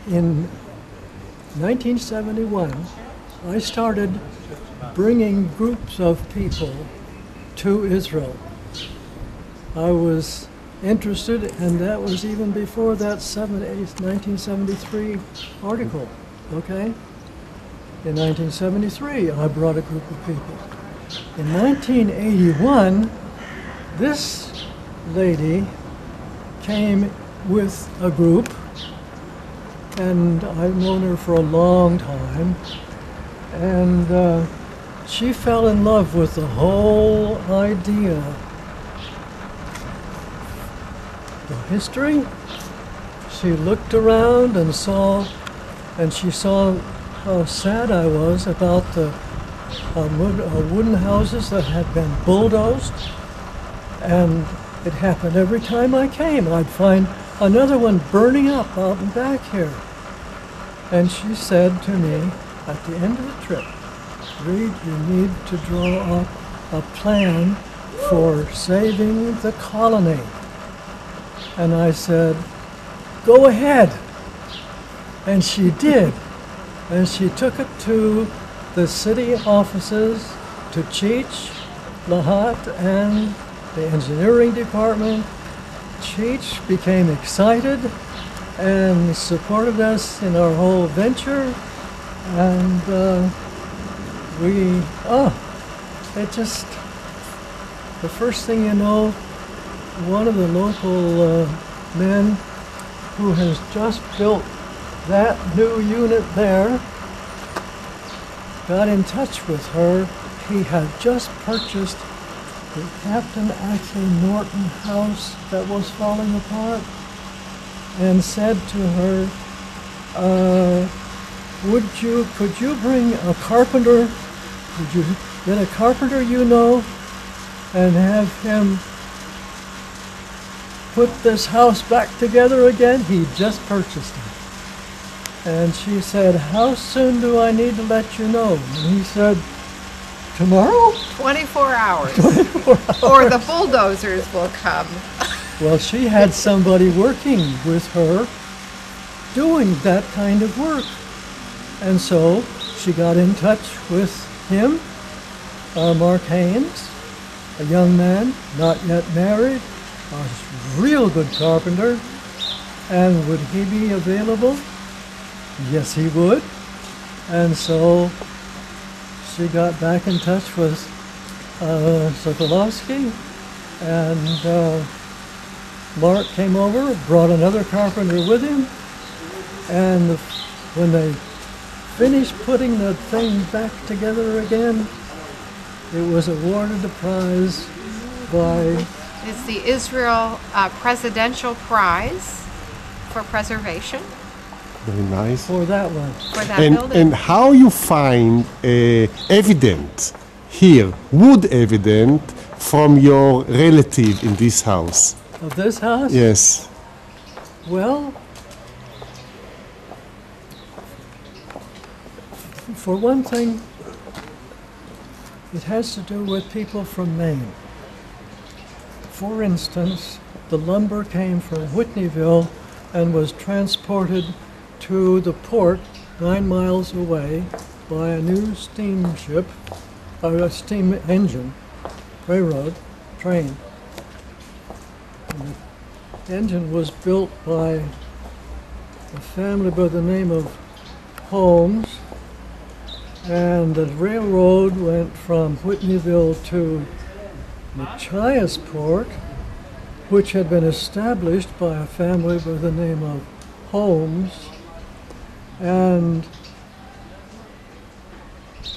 in 1971, I started bringing groups of people to Israel. I was interested, and that was even before that 1973 article, okay? In 1973, I brought a group of people. In 1981, this lady came with a group, and I've known her for a long time, and she fell in love with the whole idea. The history, she looked around and she saw how sad I was about the wooden houses that had been bulldozed, and it happened every time I came. I'd find another one burning up out and back here. And she said to me at the end of the trip, Reed, you need to draw up a plan for saving the colony. And I said, go ahead. And she did. And she took it to the city offices, to Cheech, Lahat, and the engineering department. Cheech became excited and supported us in our whole venture. And the first thing you know, one of the local men who has just built that new unit there got in touch with her. He had just purchased the Captain Ackley Norton house that was falling apart, and said to her, could you bring a carpenter? Could you get a carpenter you know and have him put this house back together again? He just purchased it. And she said, how soon do I need to let you know? And he said, tomorrow? 24 hours. 24 hours. Or the bulldozers will come. Well, she had somebody working with her doing that kind of work. And so she got in touch with him, Mark Haynes, a young man, not yet married, a real good carpenter. And would he be available? Yes, he would. And so she got back in touch with Sokolovsky, and Mark came over, brought another carpenter with him, and when they finished putting the thing back together again, it was awarded the prize by... It's the Isreal Presidential Prize for Preservation. Very nice. For that one. For that building. And how you find evidence here, wood evidence, from your relative in this house? Of this house? Yes. Well, for one thing, it has to do with people from Maine. For instance, the lumber came from Whitneyville and was transported to the port 9 miles away by a new steamship, or a steam engine, railroad, train. And the engine was built by a family by the name of Holmes, and the railroad went from Whitneyville to Machiasport, which had been established by a family by the name of Holmes, and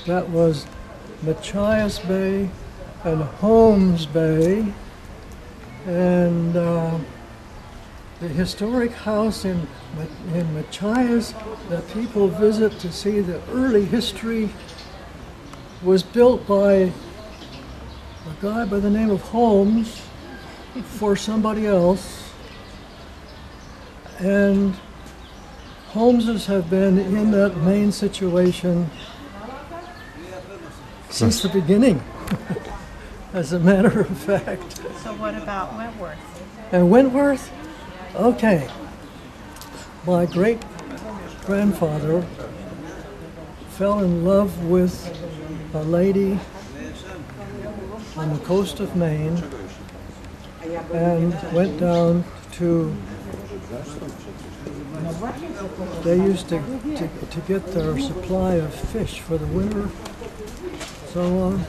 that was Machias Bay and Holmes Bay, and the historic house in Machias that people visit to see the early history was built by a guy by the name of Holmes for somebody else, and Holmeses have been in that Maine situation since the beginning, as a matter of fact. So what about Wentworth? And Wentworth? Okay. My great grandfather fell in love with a lady on the coast of Maine and went down to, they used to get their supply of fish for the winter, so on,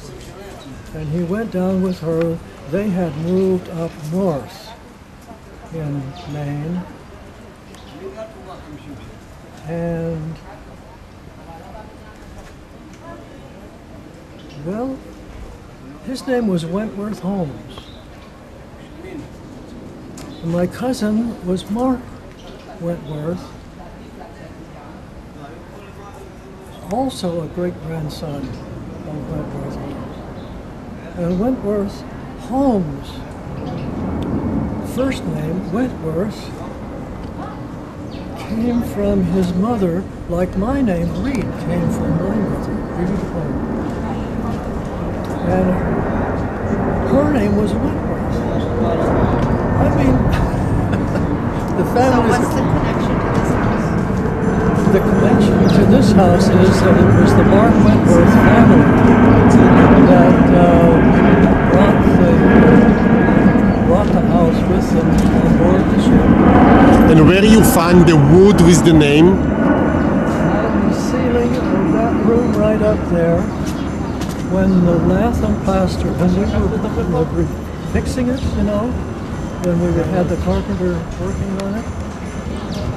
and he went down with her. They had moved up north in Maine, and well, his name was Wentworth Holmes. And my cousin was Mark Wentworth, also a great-grandson of Wentworth Holmes. And Wentworth Holmes, first name, Wentworth, came from his mother, like my name, Reed, came from my mother, Reed Holmes. And her name was Wentworth. I mean, the family. So what's the connection to this house? The connection to this house is that it was the Mark Wentworth family that brought the house with them on board the ship. And where you find the wood with the name? On the ceiling of that room right up there, when the Latham plaster, when we were fixing it, you know, when we had the carpenter working on it,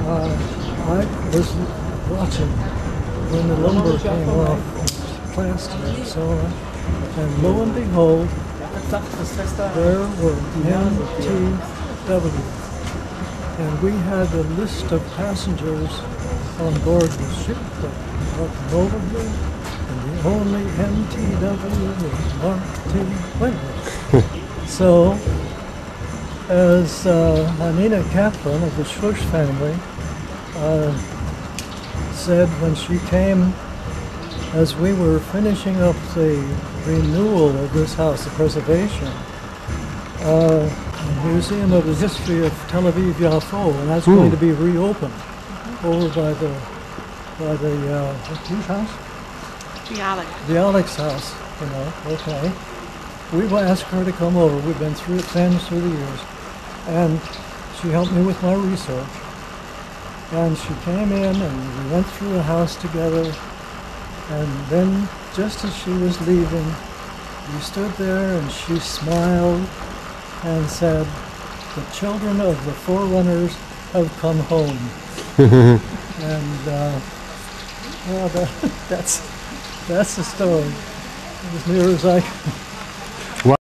I was watching when the lumber came off plaster and so on, and lo and behold, there were MTW, and we had a list of passengers on board the ship that brought them over here, and the only MTW was Mark T. Wentworth. So, as Hanina Kaplan of the Schlush family said when she came, as we were finishing up the renewal of this house, the preservation, the Museum of the History of Tel-Aviv Yafo, and that's going to be reopened over by the whose house? The Alex house, you know, okay. We asked her to come over. We've been friends through the years. And she helped me with my research. And she came in and we went through the house together. And then, just as she was leaving, we stood there and she smiled and said, "The children of the Forerunners have come home." And well, that's the story, as near as I can.